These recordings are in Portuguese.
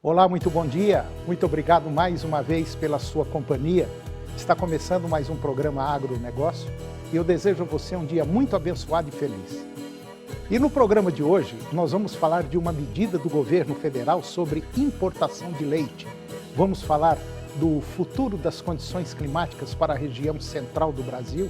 Olá, muito bom dia. Muito obrigado mais uma vez pela sua companhia. Está começando mais um programa Agronegócio e eu desejo a você um dia muito abençoado e feliz. E no programa de hoje, nós vamos falar de uma medida do governo federal sobre importação de leite. Vamos falar do futuro das condições climáticas para a região central do Brasil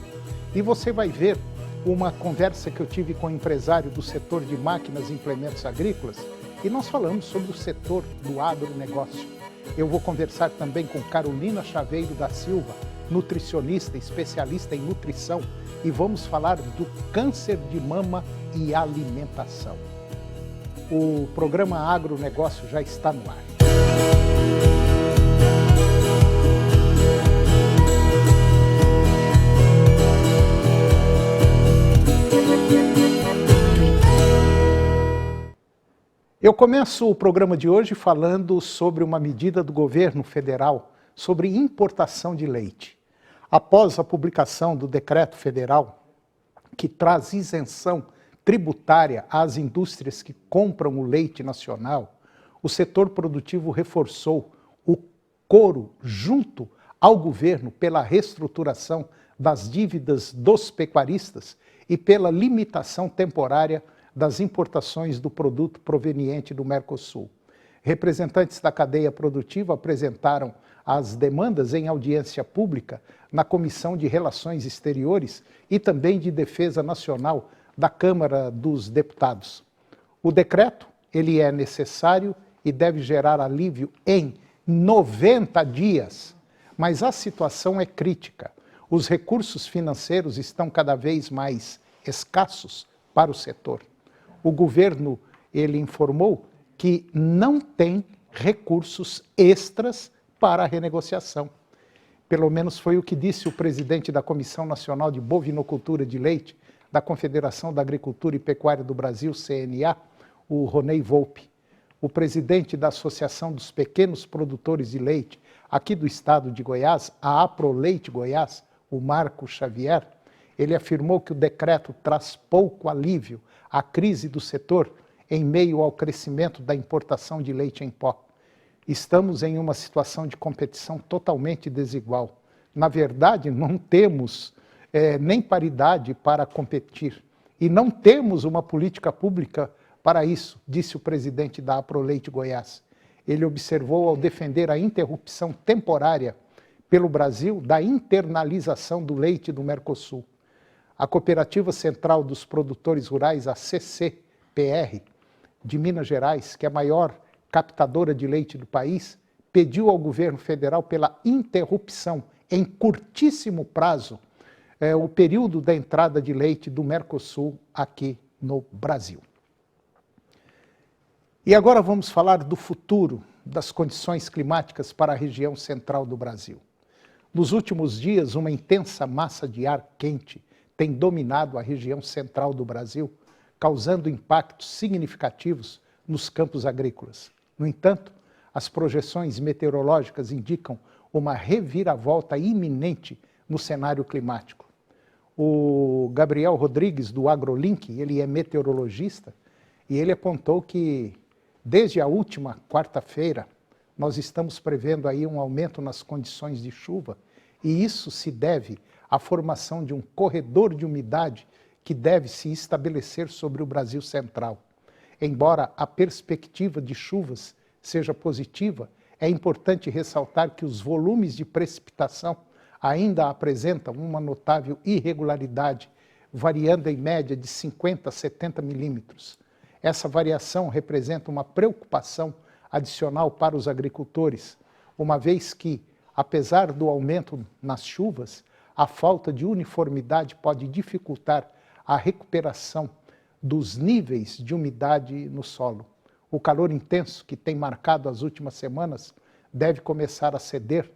e você vai ver uma conversa que eu tive com um empresário do setor de máquinas e implementos agrícolas e nós falamos sobre o setor do agronegócio. Eu vou conversar também com Carolina Chaveiro da Silva, nutricionista, especialista em nutrição, e vamos falar do câncer de mama e alimentação. O programa Agronegócio já está no ar. Eu começo o programa de hoje falando sobre uma medida do governo federal sobre importação de leite. Após a publicação do decreto federal que traz isenção tributária às indústrias que compram o leite nacional, o setor produtivo reforçou o coro junto ao governo pela reestruturação das dívidas dos pecuaristas e pela limitação temporária das importações do produto proveniente do Mercosul. Representantes da cadeia produtiva apresentaram as demandas em audiência pública na Comissão de Relações Exteriores e também de Defesa Nacional da Câmara dos Deputados. O decreto, ele é necessário e deve gerar alívio em 90 dias, mas a situação é crítica. Os recursos financeiros estão cada vez mais escassos para o setor. O governo, ele informou que não tem recursos extras para a renegociação. Pelo menos foi o que disse o presidente da Comissão Nacional de Bovinocultura de Leite, da Confederação da Agricultura e Pecuária do Brasil, CNA, o Ronei Volpi. O presidente da Associação dos Pequenos Produtores de Leite, aqui do estado de Goiás, a APROLEITE Goiás, o Marco Xavier, ele afirmou que o decreto traz pouco alívio à crise do setor em meio ao crescimento da importação de leite em pó. Estamos em uma situação de competição totalmente desigual. Na verdade, não temos nem paridade para competir e não temos uma política pública para isso, disse o presidente da APROLEITE Goiás. Ele observou ao defender a interrupção temporária pelo Brasil da internalização do leite do Mercosul. A Cooperativa Central dos Produtores Rurais, a CCPR, de Minas Gerais, que é a maior captadora de leite do país, pediu ao governo federal pela interrupção, em curtíssimo prazo, o período da entrada de leite do Mercosul aqui no Brasil. E agora vamos falar do futuro das condições climáticas para a região central do Brasil. Nos últimos dias, uma intensa massa de ar quente tem dominado a região central do Brasil, causando impactos significativos nos campos agrícolas. No entanto, as projeções meteorológicas indicam uma reviravolta iminente no cenário climático. O Gabriel Rodrigues, do AgroLink, ele é meteorologista, e ele apontou que, desde a última quarta-feira, nós estamos prevendo aí um aumento nas condições de chuva, e isso se deve à formação de um corredor de umidade que deve se estabelecer sobre o Brasil central. Embora a perspectiva de chuvas seja positiva, é importante ressaltar que os volumes de precipitação ainda apresentam uma notável irregularidade, variando em média de 50 a 70 milímetros. Essa variação representa uma preocupação adicional para os agricultores, uma vez que, apesar do aumento nas chuvas, a falta de uniformidade pode dificultar a recuperação dos níveis de umidade no solo. O calor intenso que tem marcado as últimas semanas deve começar a ceder.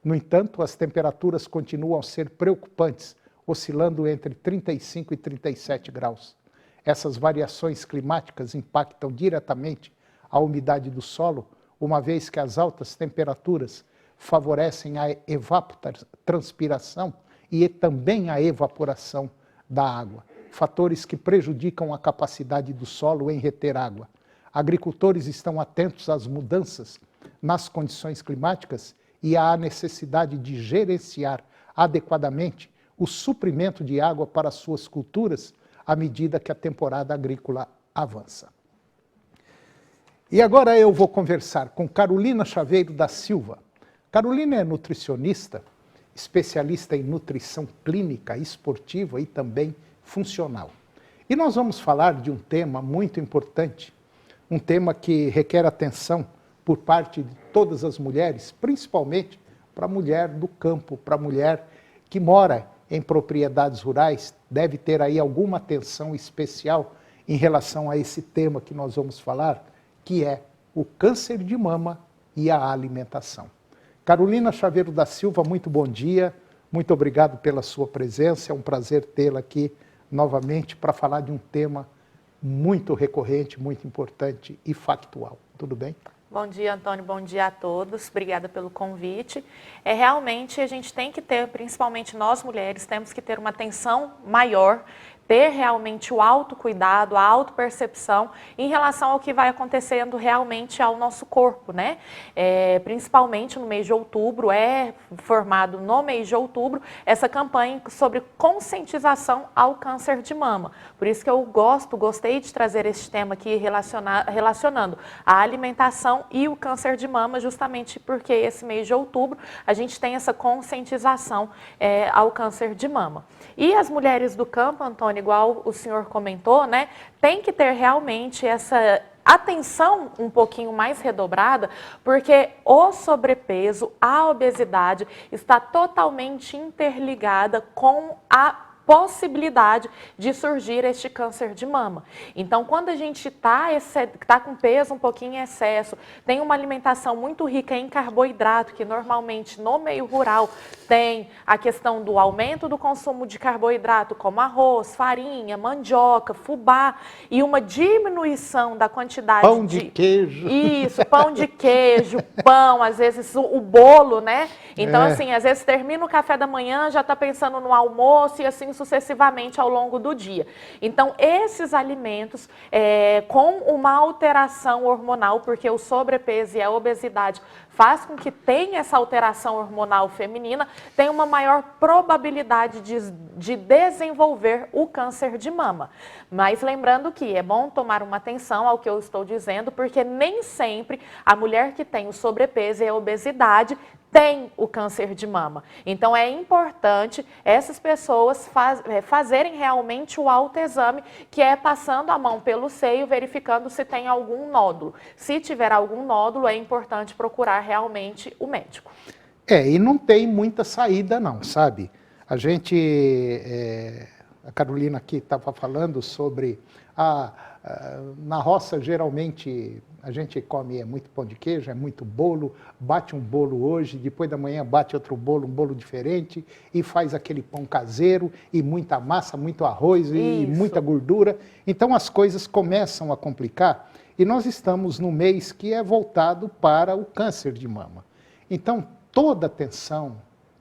No entanto, as temperaturas continuam a ser preocupantes, oscilando entre 35 e 37 graus. Essas variações climáticas impactam diretamente a umidade do solo, uma vez que as altas temperaturas favorecem a evapotranspiração e também a evaporação da água, fatores que prejudicam a capacidade do solo em reter água. Agricultores estão atentos às mudanças nas condições climáticas e à necessidade de gerenciar adequadamente o suprimento de água para suas culturas à medida que a temporada agrícola avança. E agora eu vou conversar com Carolina Chaveiro da Silva. Carolina é nutricionista, especialista em nutrição clínica, esportiva e também funcional. E nós vamos falar de um tema muito importante, um tema que requer atenção por parte de todas as mulheres, principalmente para a mulher do campo, para a mulher que mora em propriedades rurais, deve ter aí alguma atenção especial em relação a esse tema que nós vamos falar, que é o câncer de mama e a alimentação. Carolina Chaveiro da Silva, muito bom dia, muito obrigado pela sua presença, é um prazer tê-la aqui novamente para falar de um tema muito recorrente, muito importante e factual. Tudo bem? Bom dia, Antônio, bom dia a todos, obrigada pelo convite. Realmente a gente tem que ter, principalmente nós mulheres, temos que ter uma atenção maior, ter realmente o autocuidado, a autopercepção em relação ao que vai acontecendo realmente ao nosso corpo, né? Principalmente no mês de outubro, formado no mês de outubro essa campanha sobre conscientização ao câncer de mama. Por isso que eu gostei de trazer esse tema aqui relacionando a alimentação e o câncer de mama, justamente porque esse mês de outubro a gente tem essa conscientização ao câncer de mama. E as mulheres do campo, Antônio, igual o senhor comentou, né, tem que ter realmente essa atenção um pouquinho mais redobrada, porque o sobrepeso, a obesidade está totalmente interligada com a possibilidade de surgir este câncer de mama. Então, quando a gente tá com peso um pouquinho em excesso, tem uma alimentação muito rica em carboidrato, que normalmente no meio rural tem a questão do aumento do consumo de carboidrato, como arroz, farinha, mandioca, fubá, e uma diminuição da quantidade pão de queijo. Isso, pão de queijo, pão, às vezes o bolo, né? Então, assim, às vezes termina o café da manhã, já está pensando no almoço e assim sucessivamente ao longo do dia. Então, esses alimentos com uma alteração hormonal, porque o sobrepeso e a obesidade faz com que tenha essa alteração hormonal feminina, tem uma maior probabilidade de desenvolver o câncer de mama. Mas lembrando que é bom tomar uma atenção ao que eu estou dizendo, porque nem sempre a mulher que tem o sobrepeso e a obesidade tem o câncer de mama. Então é importante essas pessoas fazerem realmente o autoexame, que é passando a mão pelo seio, verificando se tem algum nódulo. Se tiver algum nódulo, é importante procurar realmente o médico. E não tem muita saída não, sabe? A Carolina aqui estava falando sobre na roça geralmente a gente come muito pão de queijo, é muito bolo, bate um bolo hoje, depois da manhã bate outro bolo, um bolo diferente, e faz aquele pão caseiro, e muita massa, muito arroz e muita gordura. Então as coisas começam a complicar, e nós estamos no mês que é voltado para o câncer de mama. Então toda atenção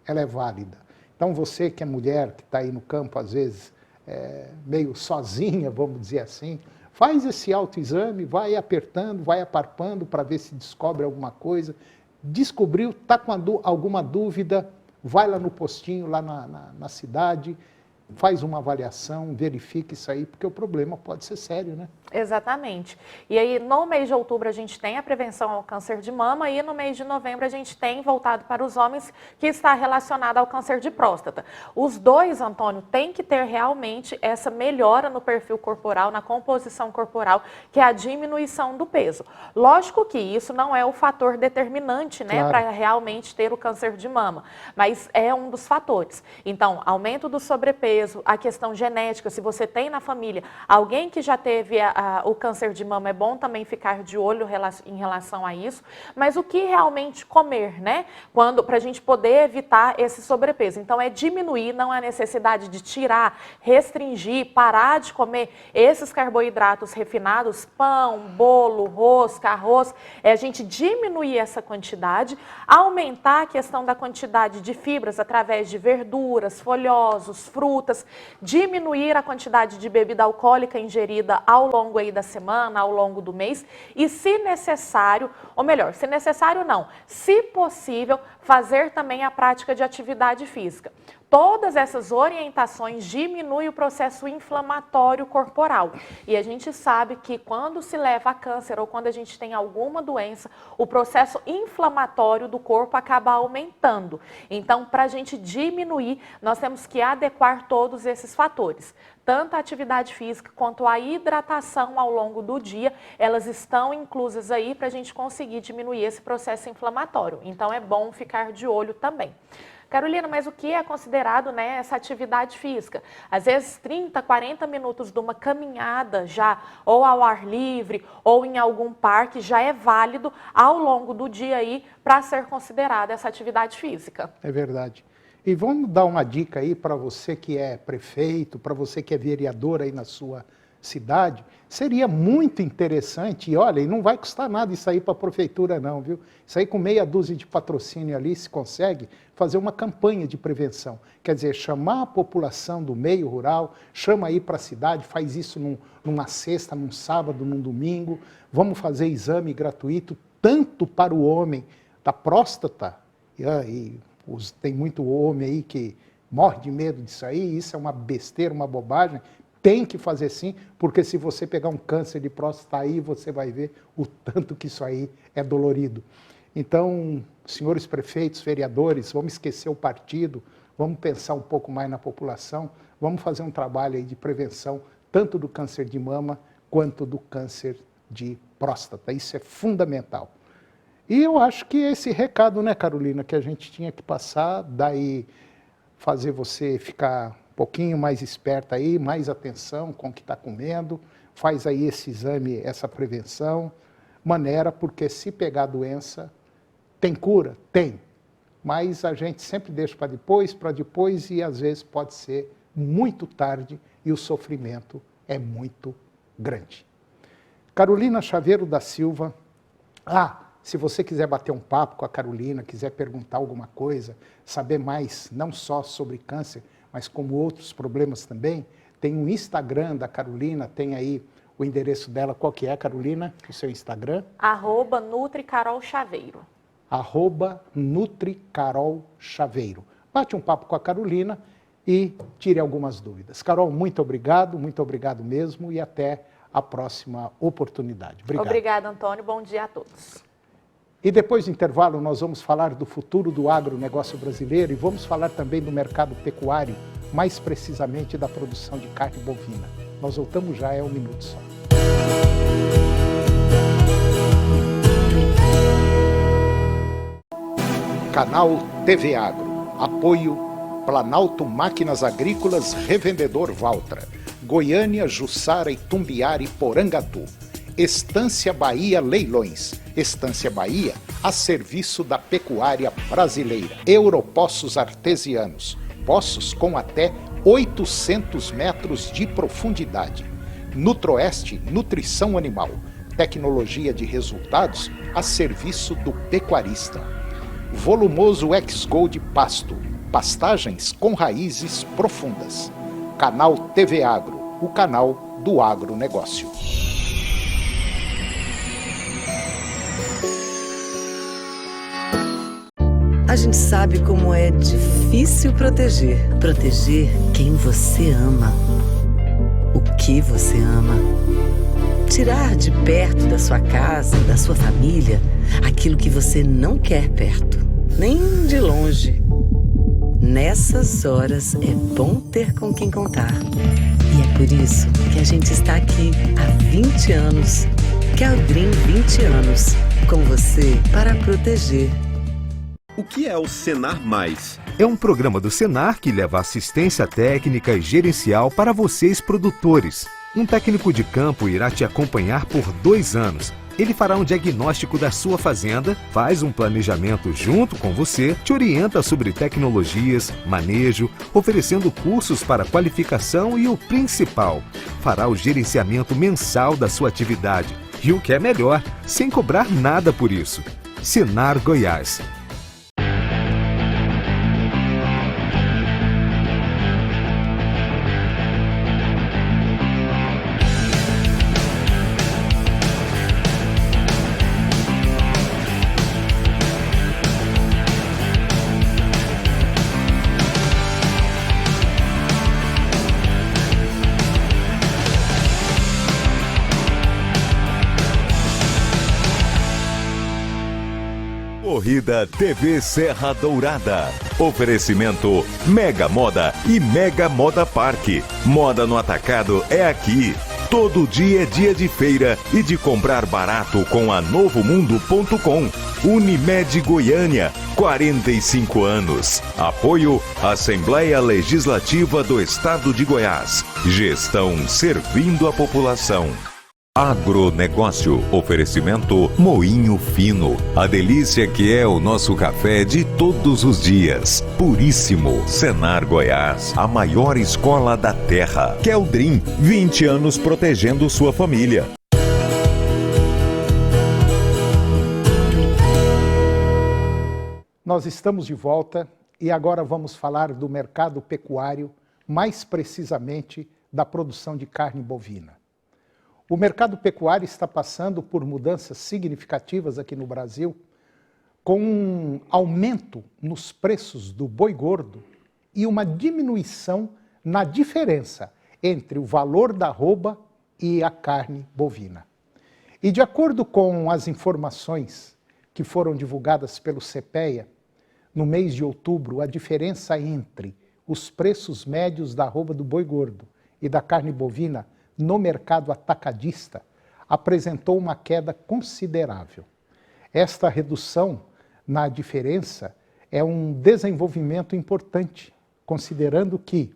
ela é válida. Então você que é mulher, que está aí no campo às vezes meio sozinha, vamos dizer assim, faz esse autoexame, vai apertando, vai aparpando para ver se descobre alguma coisa. Descobriu, está com alguma dúvida, vai lá no postinho, lá na cidade, faz uma avaliação, verifica isso aí, porque o problema pode ser sério, né? Exatamente. E aí, no mês de outubro, a gente tem a prevenção ao câncer de mama e no mês de novembro a gente tem, voltado para os homens, que está relacionado ao câncer de próstata. Os dois, Antônio, tem que ter realmente essa melhora no perfil corporal, na composição corporal, que é a diminuição do peso. Lógico que isso não é o fator determinante, né, para realmente ter o câncer de mama, mas é um dos fatores. Então, aumento do sobrepeso, a questão genética, se você tem na família alguém que já teve o câncer de mama, é bom também ficar de olho em relação a isso, mas o que realmente comer, né? Para a gente poder evitar esse sobrepeso. Então, é diminuir, não há necessidade de tirar, restringir, parar de comer esses carboidratos refinados, pão, bolo, rosca, arroz, a gente diminuir essa quantidade, aumentar a questão da quantidade de fibras através de verduras, folhosos, frutas, frutas, diminuir a quantidade de bebida alcoólica ingerida ao longo aí da semana, ao longo do mês, e se necessário, ou melhor, se necessário não, se possível, fazer também a prática de atividade física. Todas essas orientações diminuem o processo inflamatório corporal. E a gente sabe que quando se leva a câncer ou quando a gente tem alguma doença, o processo inflamatório do corpo acaba aumentando. Então, para a gente diminuir, nós temos que adequar todos esses fatores. Tanto a atividade física quanto a hidratação ao longo do dia, elas estão inclusas aí para a gente conseguir diminuir esse processo inflamatório. Então, é bom ficar de olho também. Carolina, mas o que é considerado, né, essa atividade física? Às vezes 30, 40 minutos de uma caminhada já, ou ao ar livre, ou em algum parque, já é válido ao longo do dia aí para ser considerada essa atividade física. É verdade. E vamos dar uma dica aí para você que é prefeito, para você que é vereador aí na sua cidade. Seria muito interessante, e olha, e não vai custar nada isso aí para a prefeitura não, viu? Isso aí com meia dúzia de patrocínio ali se consegue fazer uma campanha de prevenção. Quer dizer, chamar a população do meio rural, chama aí para a cidade, faz isso numa sexta, num sábado, num domingo. Vamos fazer exame gratuito, tanto para o homem da próstata, tem muito homem aí que morre de medo disso aí, isso é uma besteira, uma bobagem. Tem que fazer sim, porque se você pegar um câncer de próstata aí, você vai ver o tanto que isso aí é dolorido. Então, senhores prefeitos, vereadores, vamos esquecer o partido, vamos pensar um pouco mais na população, vamos fazer um trabalho aí de prevenção, tanto do câncer de mama, quanto do câncer de próstata. Isso é fundamental. E eu acho que esse recado, né, Carolina, que a gente tinha que passar, daí fazer você ficar um pouquinho mais esperta aí, mais atenção com o que está comendo, faz aí esse exame, essa prevenção, maneira, porque se pegar a doença, tem cura? Tem, mas a gente sempre deixa para depois e às vezes pode ser muito tarde e o sofrimento é muito grande. Carolina Chaveiro da Silva, se você quiser bater um papo com a Carolina, quiser perguntar alguma coisa, saber mais, não só sobre câncer, mas como outros problemas também, tem um Instagram da Carolina, tem aí o endereço dela. Qual que é, Carolina, o seu Instagram? @NutriCarolChaveiro. @NutriCarolChaveiro. Bate um papo com a Carolina e tire algumas dúvidas. Carol, muito obrigado mesmo e até a próxima oportunidade. Obrigado. Obrigada, Antônio. Bom dia a todos. E depois do intervalo nós vamos falar do futuro do agronegócio brasileiro e vamos falar também do mercado pecuário, mais precisamente da produção de carne bovina. Nós voltamos já, é um minuto só. Canal TV Agro. Apoio Planalto Máquinas Agrícolas Revendedor Valtra. Goiânia, Jussara, Itumbiara e Porangatu. Estância Bahia Leilões. Estância Bahia, a serviço da pecuária brasileira. Europoços Artesianos. Poços com até 800 metros de profundidade. Nutroeste, nutrição animal. Tecnologia de resultados a serviço do pecuarista. Volumoso X-Gold Pasto. Pastagens com raízes profundas. Canal TV Agro, o canal do agronegócio. A gente sabe como é difícil proteger quem você ama, o que você ama. Tirar de perto da sua casa, da sua família, aquilo que você não quer perto, nem de longe. Nessas horas é bom ter com quem contar. E é por isso que a gente está aqui há 20 anos. Keldrim 20 anos, com você para proteger. O que é o Senar Mais? É um programa do Senar que leva assistência técnica e gerencial para vocês produtores. Um técnico de campo irá te acompanhar por 2 anos. Ele fará um diagnóstico da sua fazenda, faz um planejamento junto com você, te orienta sobre tecnologias, manejo, oferecendo cursos para qualificação e o principal, fará o gerenciamento mensal da sua atividade. E o que é melhor, sem cobrar nada por isso. Senar Goiás. Corrida TV Serra Dourada. Oferecimento Mega Moda e Mega Moda Parque. Moda no atacado é aqui. Todo dia é dia de feira e de comprar barato com a novomundo.com. Unimed Goiânia, 45 anos. Apoio Assembleia Legislativa do Estado de Goiás. Gestão servindo a população. Agronegócio, oferecimento Moinho Fino, a delícia que é o nosso café de todos os dias. Puríssimo, Senar Goiás, a maior escola da terra. Keldrim, 20 anos protegendo sua família. Nós estamos de volta e agora vamos falar do mercado pecuário, mais precisamente da produção de carne bovina. O mercado pecuário está passando por mudanças significativas aqui no Brasil, com um aumento nos preços do boi gordo e uma diminuição na diferença entre o valor da arroba e a carne bovina. E de acordo com as informações que foram divulgadas pelo CPEA, no mês de outubro, a diferença entre os preços médios da arroba do boi gordo e da carne bovina no mercado atacadista apresentou uma queda considerável. Esta redução na diferença é um desenvolvimento importante, considerando que,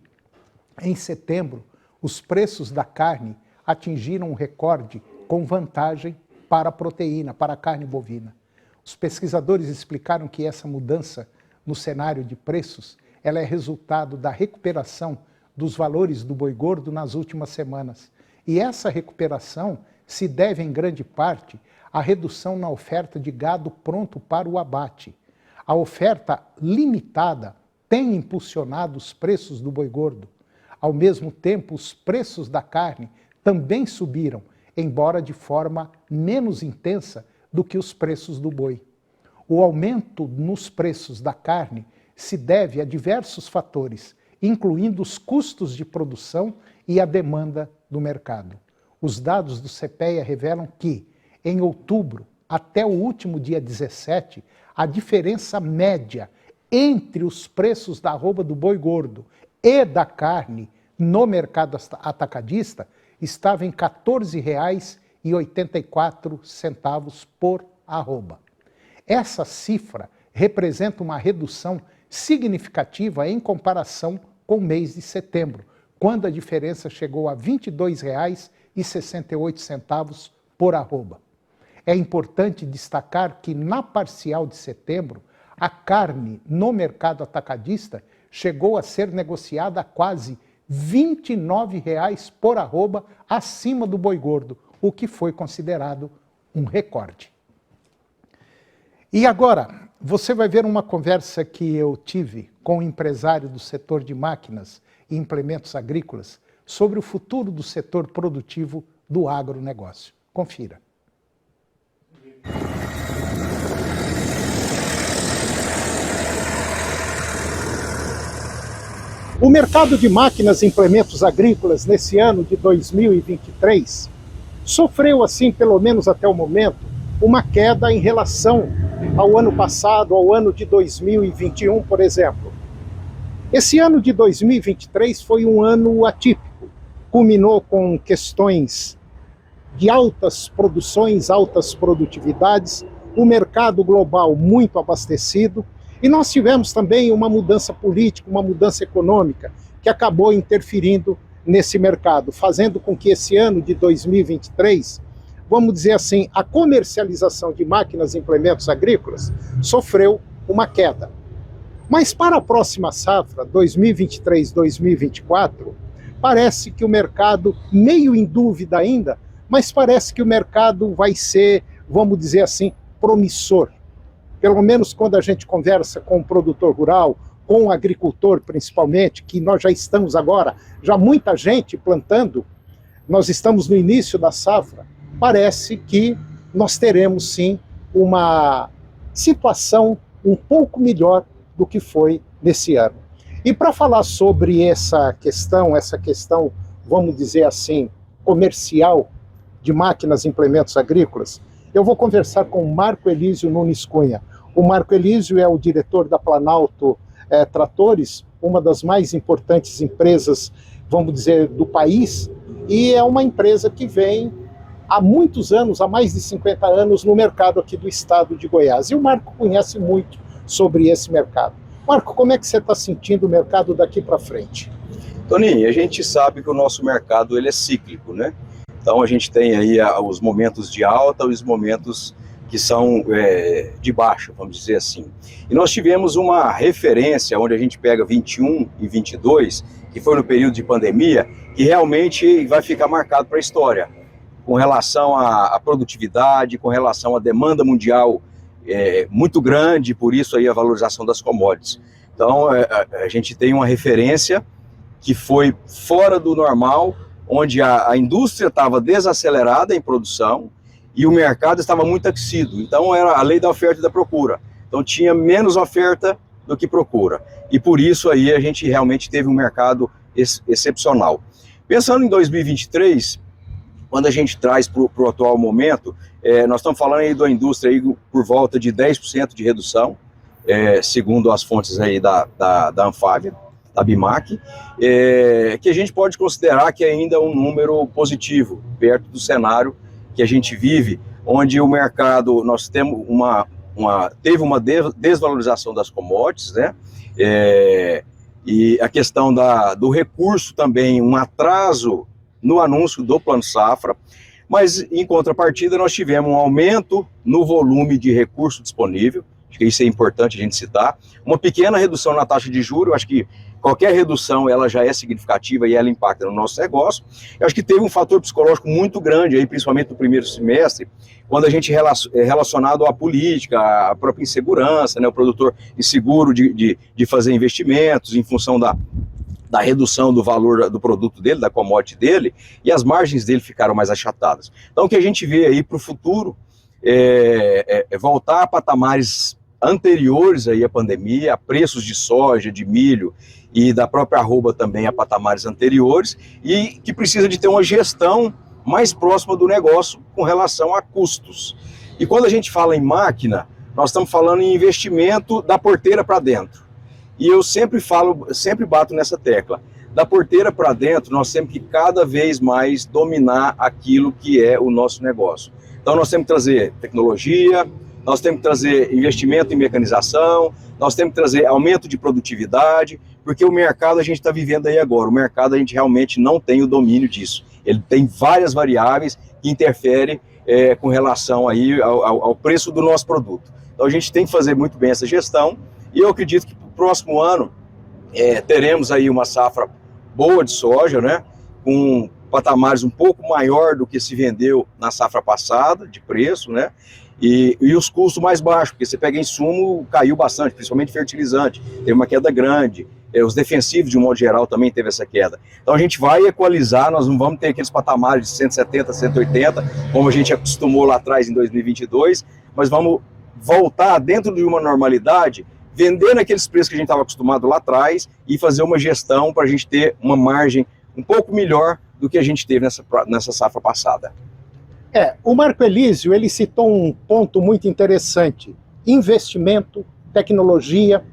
em setembro, os preços da carne atingiram um recorde com vantagem para a proteína, para a carne bovina. Os pesquisadores explicaram que essa mudança no cenário de preços ela é resultado da recuperação dos valores do boi gordo nas últimas semanas. E essa recuperação se deve, em grande parte, à redução na oferta de gado pronto para o abate. A oferta limitada tem impulsionado os preços do boi gordo. Ao mesmo tempo, os preços da carne também subiram, embora de forma menos intensa do que os preços do boi. O aumento nos preços da carne se deve a diversos fatores, incluindo os custos de produção e a demanda do mercado. Os dados do CPEA revelam que, em outubro, até o último dia 17, a diferença média entre os preços da arroba do boi gordo e da carne no mercado atacadista estava em R$ 14,84 por arroba. Essa cifra representa uma redução significativa em comparação com o mês de setembro, quando a diferença chegou a R$ 22,68 por arroba. É importante destacar que na parcial de setembro, a carne no mercado atacadista chegou a ser negociada a quase R$ 29,00 por arroba acima do boi gordo, o que foi considerado um recorde. E agora, você vai ver uma conversa que eu tive com um empresário do setor de máquinas e implementos agrícolas sobre o futuro do setor produtivo do agronegócio. Confira. O mercado de máquinas e implementos agrícolas nesse ano de 2023 sofreu, assim, pelo menos até o momento, uma queda em relação ao ano passado, ao ano de 2021, por exemplo. Esse ano de 2023 foi um ano atípico, culminou com questões de altas produções, altas produtividades, o mercado global muito abastecido, e nós tivemos também uma mudança política, uma mudança econômica, que acabou interferindo nesse mercado, fazendo com que esse ano de 2023, vamos dizer assim, a comercialização de máquinas e implementos agrícolas sofreu uma queda. Mas para a próxima safra, 2023-2024, parece que o mercado, meio em dúvida ainda, mas parece que o mercado vai ser, vamos dizer assim, promissor. Pelo menos quando a gente conversa com o produtor rural, com o agricultor principalmente, que nós já estamos agora, já muita gente plantando, nós estamos no início da safra, parece que nós teremos sim uma situação um pouco melhor do que foi nesse ano. E para falar sobre essa questão, vamos dizer assim, comercial de máquinas e implementos agrícolas, eu vou conversar com Marco Elísio Nunes Cunha. O Marco Elísio é o diretor da Planalto Tratores, uma das mais importantes empresas, vamos dizer, do país, e é uma empresa que vem há muitos anos, há mais de 50 anos, no mercado aqui do estado de Goiás. E o Marco conhece muito sobre esse mercado. Marco, como é que você está sentindo o mercado daqui para frente? Toninho, a gente sabe que o nosso mercado ele é cíclico, né? Então a gente tem aí os momentos de alta e os momentos que são de baixa, vamos dizer assim. E nós tivemos uma referência onde a gente pega 21 e 22, que foi no período de pandemia, que realmente vai ficar marcado para a história, com relação à produtividade, com relação à demanda mundial muito grande, por isso aí a valorização das commodities. Então a gente tem uma referência que foi fora do normal, onde a indústria estava desacelerada em produção e o mercado estava muito aquecido. Então era a lei da oferta e da procura. Então tinha menos oferta do que procura. E por isso aí a gente realmente teve um mercado excepcional. Pensando em 2023, quando a gente traz para o atual momento, nós estamos falando aí da indústria aí por volta de 10% de redução, segundo as fontes aí da Anfávia, da BIMAC, que a gente pode considerar que ainda é um número positivo, perto do cenário que a gente vive, onde o mercado, nós temos teve uma desvalorização das commodities, né? E a questão do recurso também, um atraso no anúncio do Plano Safra, mas em contrapartida nós tivemos um aumento no volume de recurso disponível, acho que isso é importante a gente citar, uma pequena redução na taxa de juros, eu acho que qualquer redução ela já é significativa e ela impacta no nosso negócio. Eu acho que teve um fator psicológico muito grande, aí, principalmente no primeiro semestre, quando a gente relacionado à política, à própria insegurança, né, o produtor inseguro de fazer investimentos em função da redução do valor do produto dele, da commodity dele, e as margens dele ficaram mais achatadas. Então o que a gente vê aí para o futuro é voltar a patamares anteriores aí à pandemia, a preços de soja, de milho e da própria arroba também a patamares anteriores, e que precisa de ter uma gestão mais próxima do negócio com relação a custos. E quando a gente fala em máquina, nós estamos falando em investimento da porteira para dentro. E eu sempre bato nessa tecla. Da porteira para dentro, nós temos que cada vez mais dominar aquilo que é o nosso negócio. Então nós temos que trazer tecnologia, nós temos que trazer investimento em mecanização, nós temos que trazer aumento de produtividade, porque o mercado a gente está vivendo aí agora, o mercado a gente realmente não tem o domínio disso. Ele tem várias variáveis que interferem com relação aí ao preço do nosso produto. Então a gente tem que fazer muito bem essa gestão, e eu acredito que para o próximo ano teremos aí uma safra boa de soja, né, com patamares um pouco maior do que se vendeu na safra passada, de preço, né, e os custos mais baixos, porque você pega insumo, caiu bastante, principalmente fertilizante, teve uma queda grande, os defensivos de um modo geral também teve essa queda. Então a gente vai equalizar, nós não vamos ter aqueles patamares de 170, 180, como a gente acostumou lá atrás em 2022, mas vamos voltar dentro de uma normalidade, vender naqueles preços que a gente estava acostumado lá atrás e fazer uma gestão para a gente ter uma margem um pouco melhor do que a gente teve nessa safra passada. O Marco Elísio, ele citou um ponto muito interessante: investimento, tecnologia.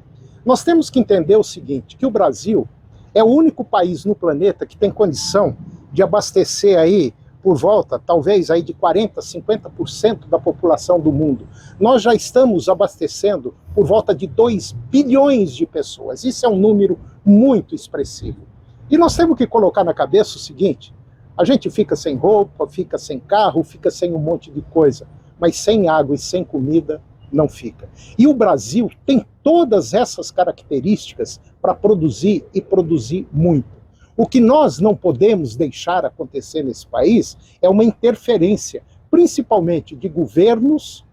Nós temos que entender o seguinte, que o Brasil é o único país no planeta que tem condição de abastecer aí por volta, talvez, aí de 40%, 50% da população do mundo. Nós já estamos abastecendo por volta de 2 bilhões de pessoas. Isso é um número muito expressivo. E nós temos que colocar na cabeça o seguinte: a gente fica sem roupa, fica sem carro, fica sem um monte de coisa, mas sem água e sem comida não fica. E o Brasil tem todas essas características para produzir e produzir muito. O que nós não podemos deixar acontecer nesse país é uma interferência, principalmente de governos,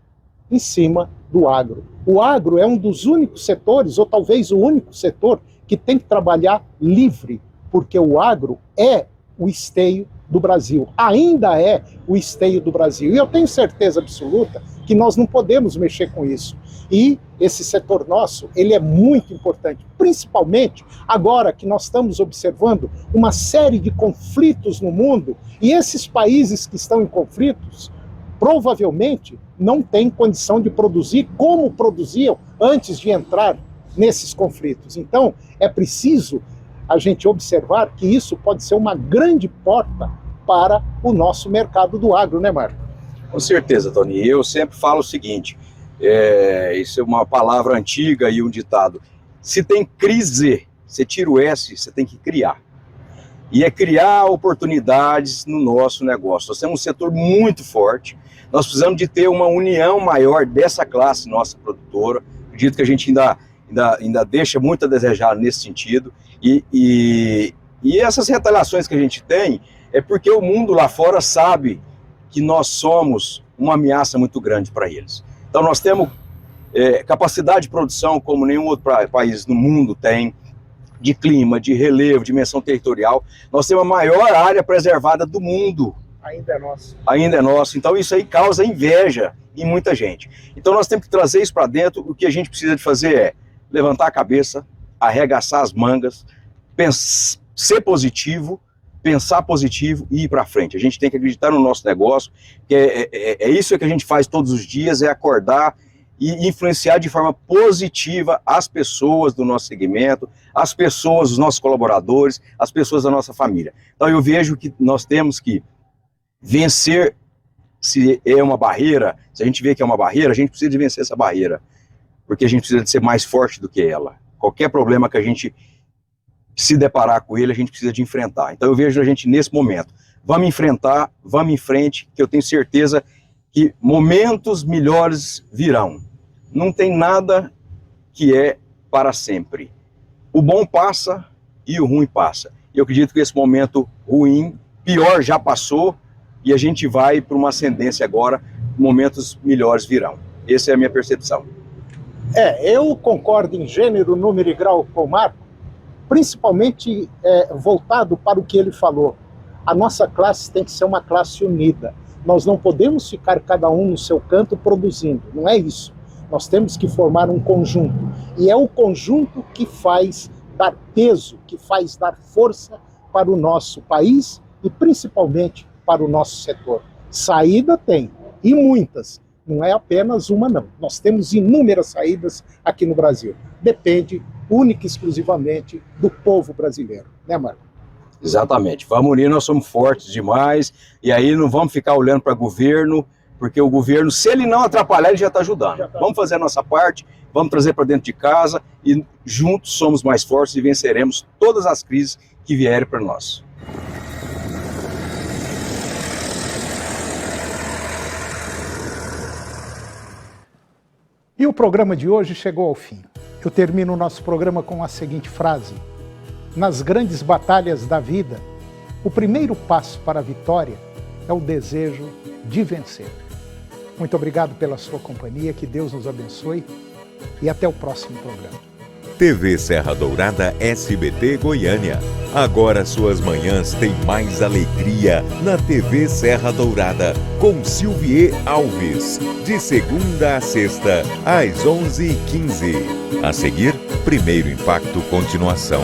em cima do agro. O agro é um dos únicos setores, ou talvez o único setor, que tem que trabalhar livre, porque o agro é o esteio do Brasil, ainda é o esteio do Brasil. E eu tenho certeza absoluta que nós não podemos mexer com isso. E esse setor nosso, ele é muito importante, principalmente agora que nós estamos observando uma série de conflitos no mundo, e esses países que estão em conflitos, provavelmente, não têm condição de produzir como produziam antes de entrar nesses conflitos. Então, é preciso a gente observar que isso pode ser uma grande porta para o nosso mercado do agro, né, Marco? Com certeza, Tony. Eu sempre falo o seguinte, isso é uma palavra antiga e um ditado. Se tem crise, você tira o S, você tem que criar. E é criar oportunidades no nosso negócio. Nós temos um setor muito forte, nós precisamos de ter uma união maior dessa classe nossa produtora. Acredito que a gente ainda deixa muito a desejar nesse sentido. E essas retaliações que a gente tem é porque o mundo lá fora sabe que nós somos uma ameaça muito grande para eles. Então nós temos capacidade de produção como nenhum outro país no mundo tem, de clima, de relevo, dimensão territorial. Nós temos a maior área preservada do mundo. Ainda é nosso. Ainda é nosso. Então isso aí causa inveja em muita gente. Então nós temos que trazer isso para dentro. O que a gente precisa de fazer é levantar a cabeça, arregaçar as mangas, ser positivo, pensar positivo e ir para frente. A gente tem que acreditar no nosso negócio, que é isso que a gente faz todos os dias, é acordar e influenciar de forma positiva as pessoas do nosso segmento, as pessoas, os nossos colaboradores, as pessoas da nossa família. Então eu vejo que nós temos que vencer, se é uma barreira, se a gente vê que é uma barreira, a gente precisa de vencer essa barreira, porque a gente precisa de ser mais forte do que ela. Qualquer problema que a gente se deparar com ele, a gente precisa de enfrentar. Então eu vejo a gente nesse momento. Vamos enfrentar, vamos em frente, que eu tenho certeza que momentos melhores virão. Não tem nada que é para sempre. O bom passa e o ruim passa. E eu acredito que esse momento ruim, pior já passou, e a gente vai para uma ascendência agora, momentos melhores virão. Essa é a minha percepção. Eu concordo em gênero, número e grau com o Marco, principalmente voltado para o que ele falou. A nossa classe tem que ser uma classe unida. Nós não podemos ficar cada um no seu canto produzindo, não é isso. Nós temos que formar um conjunto. E é o conjunto que faz dar peso, que faz dar força para o nosso país e principalmente para o nosso setor. Saída tem, e muitas. Não é apenas uma, não. Nós temos inúmeras saídas aqui no Brasil. Depende única e exclusivamente do povo brasileiro, né, Marco? Exatamente. Vamos unir, nós somos fortes demais, e aí não vamos ficar olhando para o governo, porque o governo, se ele não atrapalhar, ele já está ajudando. Vamos fazer a nossa parte, vamos trazer para dentro de casa, e juntos somos mais fortes e venceremos todas as crises que vierem para nós. E o programa de hoje chegou ao fim. Eu termino o nosso programa com a seguinte frase: nas grandes batalhas da vida, o primeiro passo para a vitória é o desejo de vencer. Muito obrigado pela sua companhia, que Deus nos abençoe e até o próximo programa. TV Serra Dourada SBT Goiânia. Agora suas manhãs têm mais alegria na TV Serra Dourada, com Silvier Alves, de segunda a sexta, às 11h15. A seguir, Primeiro Impacto Continuação.